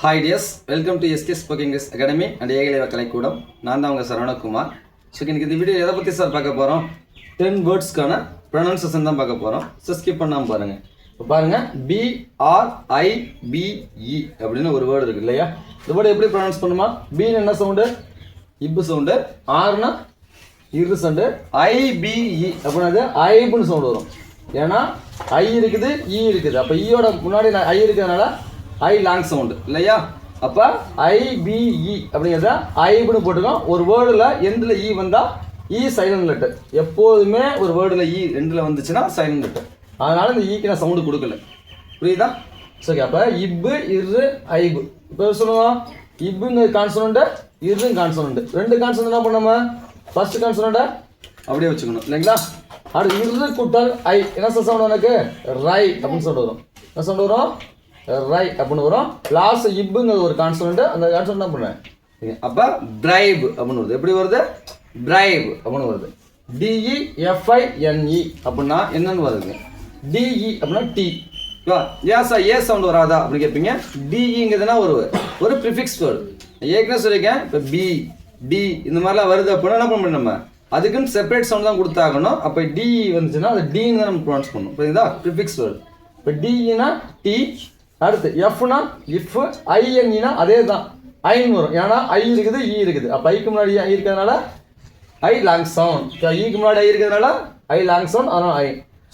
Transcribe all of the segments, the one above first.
Hi dears, welcome to SK Spoken English Academy and ஏகலைவ கலைக்கூடம். நான் தான் உங்கள் சரவணகுமார். ஸோ இன்னைக்கு இந்த வீடியோ எதை பற்றி சார் பார்க்க போகிறோம்? 10 வேர்ட்ஸ்க்கான ப்ரொனன்சியேஷன் தான் பார்க்க போகிறோம். ஸோ ஸ்கிப் பண்ணாமல் பாருங்கள். இப்போ பாருங்கள், BRIBE அப்படின்னு ஒரு வேர்டு இருக்குது இல்லையா? இந்த வேர்டு எப்படி ப்ரொனவுன்ஸ் பண்ணுமா? பின்னு என்ன சவுண்டு? இப்பு சவுண்டு. ஆர்னா இரு சவுண்டு. IBE அப்படின்னா ஐபுன்னு சவுண்டு வரும். ஏன்னா ஐ இருக்குது, இ இருக்குது. அப்போ ஈயோட முன்னாடி ஐ இருக்கிறதுனால ஐ லாங் சவுண்டு இல்லையா? அப்போ IBE அப்படிங்கிறத ஐபுன்னு போட்டுக்கோம். ஒரு வேர்டில் எண்டில் இ வந்தால் இ சைலண்ட் லெட்டர். எப்போதுமே ஒரு வேர்டில் இ ரெண்டில் வந்துச்சுன்னா சைலண்ட் லெட்டர். அதனால் இந்த ஈக்கு நான் சவுண்டு கொடுக்கல. புரியுதா? சரி, அப்போ இப்பு இரு ஐபு. இப்போ சொல்லுவோம், இப்புங்க கான்சனண்ட்டு, இருங்க கான்சனண்ட்டு. ரெண்டு கான்சனண்ட் என்ன பண்ணாம ஃபர்ஸ்ட் கான்சனண்ட்டை அப்படியே வச்சுக்கணும் இல்லைங்களா? அடுத்து இரு கூட்டல் ஐ என்ன சவுண்ட் எனக்கு? ரை அப்படின்னு சவுண்ட் வரும். என்ன சவுண்ட் வரும்? ரை அப்படின்னு வரும். லாஸ்ட் இப்புங்கிறது ஒரு கான்சனண்ட். அந்த கான்சனண்ட் என்ன பண்ணுவேன்? அப்போ பிரைப் அப்படின்னு வருது. எப்படி வருது? பிரைப் அப்படின்னு வருது. DEFINE அப்படின்னா என்னன்னு வருதுங்க? DE அப்படின்னா டி. ஏசா ஏ சவுண்ட் வராதா அப்படின்னு கேட்பீங்க. டிஇங்கிறதுனா ஒரு ப்ரிஃபிக்ஸ் வேர்டு. ஏற்கனவே சொல்லியிருக்கேன். இப்போ பி டி இந்த மாதிரிலாம் வருது அப்படின்னா என்ன பண்ணணும்? நம்ம அதுக்குன்னு செப்பரேட் சவுண்ட் தான் கொடுத்தாகணும். அப்போ டிஇ வந்துச்சுன்னா அது டின்னு தான் நம்ம ப்ரொனவுன்ஸ் பண்ணணும். புரியுதா? Prefix word. இப்போ டிஇனா டி. அடுத்து எஃப்னா இஃப். ஐஎன்இனா அதே தான் ஐன்னு வரும். ஏன்னா ஐ இருக்குது, இ இருக்குது. அப்போ ஐக்கு முன்னாடி ஐ இருக்கிறதுனால ஐ லாங் சவுண்ட். ஈக்கு முன்னாடி ஐ இருக்கிறதுனால ஐ லாங் சவுண்ட். அதனால ஐ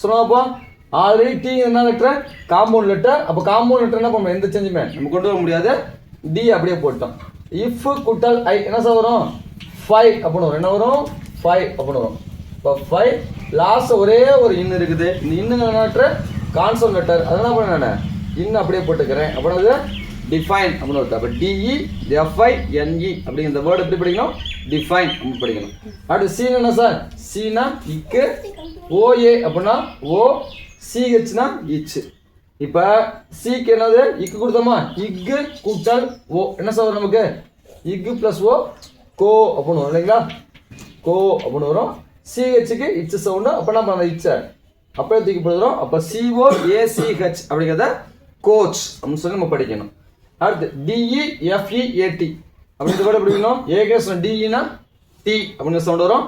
சொல்லுவாப்போ ஆல்ரெடி டி என்ன லெட்டர்? Compound letter. அப்போ காம்பவுண்ட் லெட்டர் என்ன பண்ணுவோம்? எந்த சேஞ்சுமே நம்ம கொண்டு வர முடியாது. டி அப்படியே போட்டோம். இஃப் குட்டல் ஐ என்ன சார் வரும்? 5 அப்படின்னு வரும். என்ன வரும்? 5 அப்படின்னு வரும். இப்போ 5 லாஸ்ட் ஒரே ஒரு இன் இருக்குது. இந்த இன்னுங்க லெட்டர் கான்சோன் லெட்டர். அதெல்லாம் பண்ண நான் இன்னும் அப்படியே போட்டுக்கிறேன். அப்படின்னா டிஃபைன் அப்படின்னு வருது. அப்போ DEFINE அப்படிங்கிற இந்த வேர்டு எப்படி படிக்கணும்? டிஃபைன் அப்படின்னு படிக்கணும். அடுத்து சீன் என்ன சார்? சீனா இக்கு. OA அப்படின்னா ஓ. CHனா இச்சு. இப்போ சிக்கு என்னது? இக்கு கொடுத்தோமா? இக்கு கூட்டல் ஓ என்ன சார் நமக்கு? இக்கு ப்ளஸ் ஓ கோ அப்படின்னு வரும் இல்லைங்களா? கோ அப்படின்னு வரும். CHக்கு இச்சு சவுண்டு. அப்போ என்ன பண்ண இச்சை அப்படியே தூக்கி போடுறோம். அப்போ COACH அப்படிங்கிறத கோச் அப்படின்னு சொல்லி நம்ம படிக்கணும். அடுத்து DEFEAT அப்படிங்கிற வேர்டு படிக்கணும். ஏகே டிஇனா டி அப்படிங்கிற சவுண்ட் வரும்.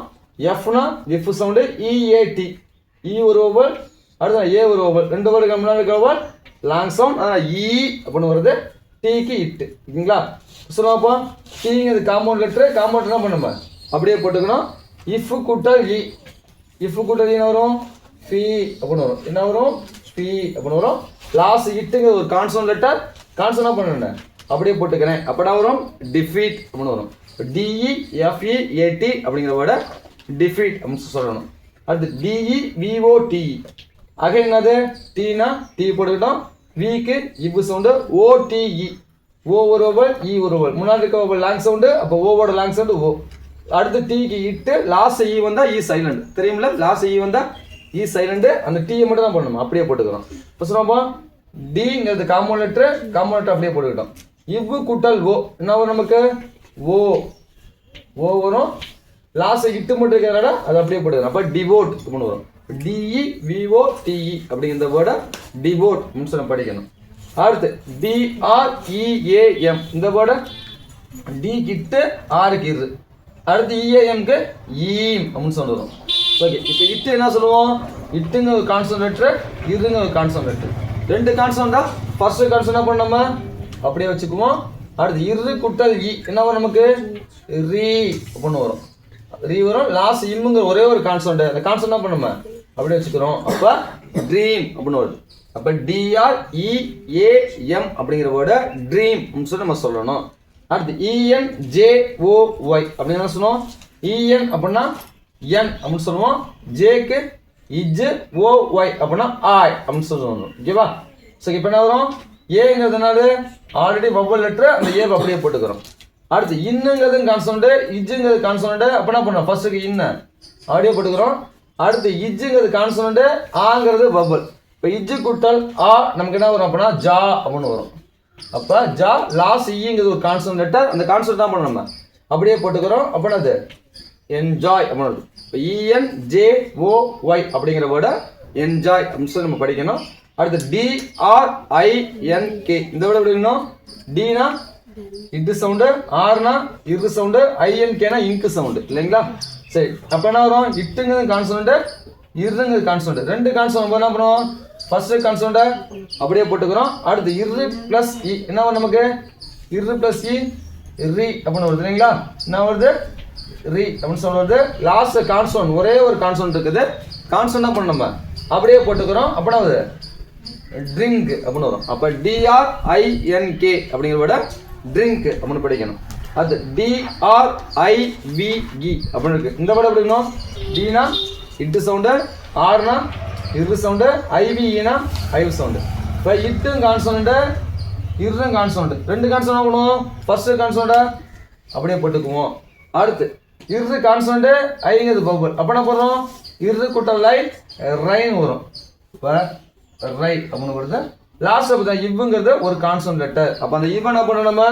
எஃப்னா எஃப் சவுண்டு. EAT இ ஒரு ஓவல். அடுத்து ஏ ஒரு ஓவல். ரெண்டு வேர்டு முன்னாடி ஓவல் லாங் சவுண்ட். அதனால் இ அப்படின்னு வருது. டிக்கு இட்டு. ஓகேங்களா? சொல்லுவாப்போ டிங்கிறது காம்பவுண்ட் லெட்ரு. காம்பவுண்ட் என்ன பண்ணுமா அப்படியே போட்டுக்கணும். இஃப் கூட்டல் இ. இஃப் கூட்டல் என்ன வரும்? ஃபி அப்படின்னு வரும். என்ன வரும்? பி அப்படின்னு வரும். லாஸ்ட் இட்டுங்க ஒரு கான்சோன் லெட்டர். கான்சோனா பண்ணுறேன் அப்படியே போட்டுக்கிறேன். அப்போ வரும் டிஃபீட் அப்படின்னு வரும். DEFEAT அப்படிங்கிற வேர்டை டிஃபீட் அப்படின்னு சொல்லணும். அடுத்து DEVOTE ஆக என்னது? டீனா டீ போட்டுக்கிட்டோம். விக்கு இப்பு சவுண்டு. OTE ஓ ஒரு ஓவல், இ ஒரு ஓவல். முன்னாடி இருக்க ஓவல் லாங் சவுண்டு. அப்போ ஓவோட லாங் சவுண்டு ஓ. அடுத்து டீக்கு இட்டு. லாஸ்ட் இ வந்தால் இ சைலண்ட். தெரியுமில்ல? லாஸ்ட் இ வந்தால் இ சைலண்ட். அந்த டீயை மட்டும் தான் பண்ணணும். அப்படியே போட்டுக்கிறோம். இப்போ சொன்னப்போ டிங்கிறது காம்பவுண்ட் லெட்ரு. காம்பவுண்ட் லெட்டர் அப்படியே போட்டுக்கிட்டோம். இவ்வு கூட்டல் ஓ என்ன வரும் நமக்கு? ஓ ஓ வரும். லாஸ்ட் இட்டு மட்டும் இருக்கிறனால அது அப்படியே போட்டுக்கிறோம். அப்போ டிவோட் அப்படின்னு வரும். DEVOTE அப்படிங்கிற வேர்டை டிவோட் அப்படின்னு சொல்லி படிக்கணும். அடுத்து DREAM இந்த வேர்டை டி கிட்டு ஆருக்கு இரு. அடுத்து EAMக்கு ஈம் அப்படின்னு சொல்லி வரும். ஓகே, இப்போ இட்டு என்ன சொல்லுவோம்? இட்டுங்க ஒரு கான்சோன் லெட்ரு, இருங்க ஒரு கான்சோன் லெட்ரு. ரெண்டு கான்சோன்டா ஃபர்ஸ்ட் கான்சோன் என்ன பண்ண நம்ம அப்படியே வச்சுக்குவோம். அடுத்து இரு குட்டல் இ என்ன வரும் நமக்கு? ரீ அப்படின்னு வரும். ரீ வரும். லாஸ்ட் இம்முங்க ஒரே ஒரு கான்சோன்ட். அந்த கான்சோன்ட் என்ன பண்ணுமா அப்படியே வச்சுக்கிறோம். அப்போ ட்ரீம் அப்படின்னு வருது. அப்போ DREAM அப்படிங்கிற வேர்டை ட்ரீம் அப்படின்னு சொல்லி நம்ம சொல்லணும். அடுத்து ENJOY அப்படின்னு என்ன சொன்னோம்? EN அப்படின்னா என் அப்படின்னு சொல்லுவோம். ஜேக்கு இஜ். OY அப்படின்னா ஆய் அப்படின்னு சொல்லுவோம். ஓகேவா? ஸோ இப்போ என்ன வரும்? ஏங்கிறதுனால ஆல்ரெடி வவ்வல் லெட்டர். அந்த ஏ அப்படியே போட்டுக்கிறோம். அடுத்து இன்னுங்கிறது கான்சோனண்ட். இஜ்ஜுங்கிறது கான்சோனண்ட். அப்போ என்ன பண்ணோம்? ஃபர்ஸ்ட்டுக்கு இன்ன அப்படியே போட்டுக்கிறோம். அடுத்து இஜ்ஜுங்கிறது கான்சோனண்ட். ஆங்கிறது வவ்வல். இப்போ இஜ்ஜு கூட்டல் ஆ நமக்கு என்ன வரும் அப்படின்னா ஜா அப்படின்னு வரும். அப்போ ஜா லாஸ்ட் ஈங்கிறது ஒரு கான்சோனண்ட் லெட்டர். அந்த கான்சோனண்ட் தான் பண்ணணும் நம்ம அப்படியே போட்டுக்கிறோம். அப்படின்னா அது என்ஜாய் அப்படின்னு வருது. இப்போ ENJOY அப்படிங்கிற வேர்டை என்ஜாய் அப்படின்னு சொல்லி நம்ம படிக்கணும். அடுத்து DRINK இந்த விட எப்படி இருக்கணும்? Dனா இது சவுண்டு, ஆர்னா இரு சவுண்டு, INKனா இங்கு சவுண்டு இல்லைங்களா? சரி, அப்ப என்ன வரும்? இட்டுங்கிறது கான்சனன்ட், இருங்கிறது கான்சனன்ட். ரெண்டு கான்சனன்ட் என்ன பண்ணுவோம்? ஃபர்ஸ்ட் கான்சனன்ட் அப்படியே போட்டுக்கிறோம். அடுத்து இரு பிளஸ் இ என்ன வரும் நமக்கு? இரு பிளஸ் இ ரி அப்படின்னு வருது இல்லைங்களா? என்ன வருது? ரி அப்படின்னு சொல்றது. லாஸ்ட் கான்சனன்ட் ஒரே ஒரு கான்சனன்ட் இருக்குது. கான்சனன்ட் பண்ண நம்ம அப்படியே போட்டுக்கிறோம். அப்படின்னா வருது ட்ரிங்க் அப்படின்னு வரும். அப்ப DRINK அப்படிங்கிற விட ட்ரிங்க் அப்படின்னு படிக்கணும். அது DRIVE அப்படின்னு இருக்கு. இந்த விட எப்படி இருக்கணும்? Dனா இட்டு சவுண்டு, ஆர்னா இரு சவுண்டு, IVEனா ஐவ் சவுண்டு. இப்போ இட்டும் கான்சனன்ட், இருந்தும் கான்சனன்ட். ரெண்டு கான்சனன்ட் பண்ணுவோம். ஃபர்ஸ்ட் கான்சனன்ட் அப்படியே போட்டுக்குவோம். அடுத்து இரு கான்சனன்ட், ஐங்கிறது பபுள். அப்போ என்ன பண்ணுறோம்? இரு கூட்டல் லை ரைன் வரும். இப்போ ரை அப்படின்னு வருது. லாஸ்ட் பார்த்தா இவ்வுங்கிறது ஒரு கான்சனன்ட் லெட்டர். அப்போ அந்த இவ் என்ன பண்ணணும்? நம்ம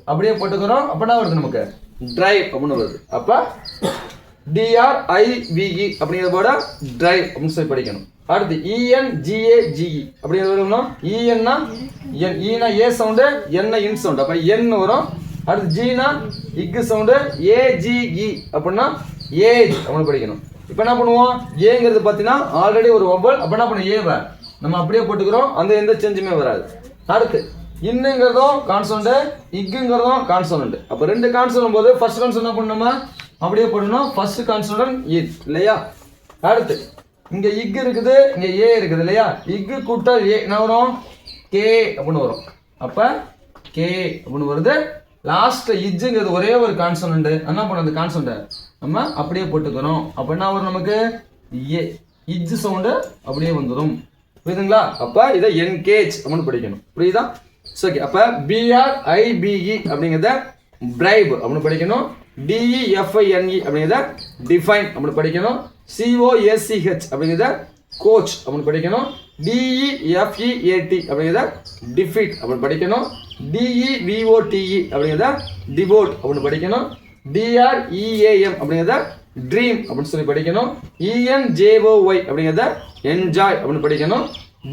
அப்படியே போட்டுக்கிறோம். அப்போ என்ன வருது நமக்கு? டிரைவ் அப்படின்னு வருது. அப்போ DRIVE அப்படிங்கிறதோட டிரைவ் அப்படின்னு சொல்லி படிக்கணும். அடுத்து ENGAGE அப்படிங்கிறது ENனா என், ஈனா ஏ சவுண்டு, என்ன இன் சவுண்டு. அப்போ என் வரும். அடுத்து ஜீனா இக்கு சவுண்டு, AGE அப்படின்னா ஏஜ் அப்படின்னு படிக்கணும். இப்போ என்ன பண்ணுவோம்? ஏங்கிறது பார்த்தீங்கன்னா ஆல்ரெடி ஒரு வம்பல். அப்போ என்ன பண்ணுவோம்? ஏவை நம்ம அப்படியே போட்டுக்கிறோம். அந்த எந்த சேஞ்சுமே வராது. அடுத்து இன்னுங்கிறதும் கான்சனன்ட், இக்குங்கிறதும் கான்சனன்ட். அப்போ ரெண்டு கான்சனன்ட் போது ஃபர்ஸ்ட் கான்சனன்ட் என்ன பண்ணணுமா? அப்படியே போடணும். ஃபர்ஸ்ட் கான்சனன்ட் இட் இல்லையா? அடுத்து இங்க இக் இருக்குது, இங்க ஏ இருக்குது இல்லையா? இக்கு கூட்டல் ஏ என்ன வரும்? கே அப்படின்னு வரும். அப்ப கே அப்படின்னு வருது. லாஸ்ட் இஜ்ஜுங்கிறது ஒரே ஒரு கான்சனன்ட். என்ன பண்ண? அந்த கான்சனன்ட் நம்ம அப்படியே போட்டுக்கிறோம். அப்ப என்ன வரும் நமக்கு? ஏ இஜ் சவுண்டு அப்படியே வந்துடும். புரியுதுங்களா? அப்ப இதை என்கேஜ் அப்படின்னு படிக்கணும். புரியுதா? ஓகே. அப்ப BRIBE அப்படிங்கிறத பிரைப் அப்படின்னு படிக்கணும். DEFINE அப்படிங்கிறத டிஃபைன் அப்படின்னு படிக்கணும். COACH அப்படிங்கிறத கோச் அப்படின்னு படிக்கணும். DEFEAT அப்படிங்கிறத டிஃபீட் அப்படின்னு படிக்கணும். DEVOTE அப்படிங்கிறத டிவோட் அப்படின்னு படிக்கணும். DREAM அப்படிங்கிறத ட்ரீம் அப்படின்னு சொல்லி படிக்கணும். ENJOY அப்படிங்கிறத என்ஜாய் அப்படின்னு படிக்கணும்.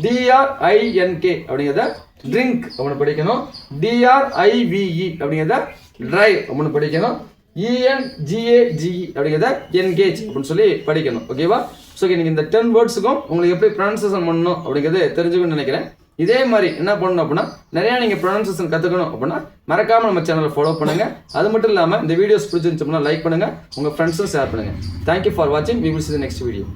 DRINK அப்படிங்கிறத ட்ரிங்க் அப்படின்னு படிக்கணும். DRIVE அப்படிங்கிறத டிரைவ் அப்படின்னு படிக்கணும். ENGAGE அப்படிங்கிறத என்கேஜ் அப்படின்னு சொல்லி படிக்கணும். ஓகேவா? ஸோ நீங்கள் இந்த 10 வேர்ட்ஸுக்கும் உங்களுக்கு எப்படி ப்ரொனன்சியேஷன் பண்ணணும் அப்படிங்கிறது தெரிஞ்சுக்கணும்னு நினைக்கிறேன். இதே மாதிரி என்ன பண்ணணும் அப்படின்னா நிறையா நீங்கள் ப்ரொனன்சியேஷன் கற்றுக்கணும் அப்படின்னா மறக்காமல் நம்ம சேனலை ஃபாலோ பண்ணுங்கள். அது மட்டும் இல்லாமல் இந்த வீடியோஸ் பிடிச்சிருந்துச்சு அப்படின்னா லைக் பண்ணுங்கள், உங்கள் ஃப்ரெண்ட்ஸும் ஷேர் பண்ணுங்கள். தேங்க்யூ ஃபார் வாட்சிங். We will see the next video.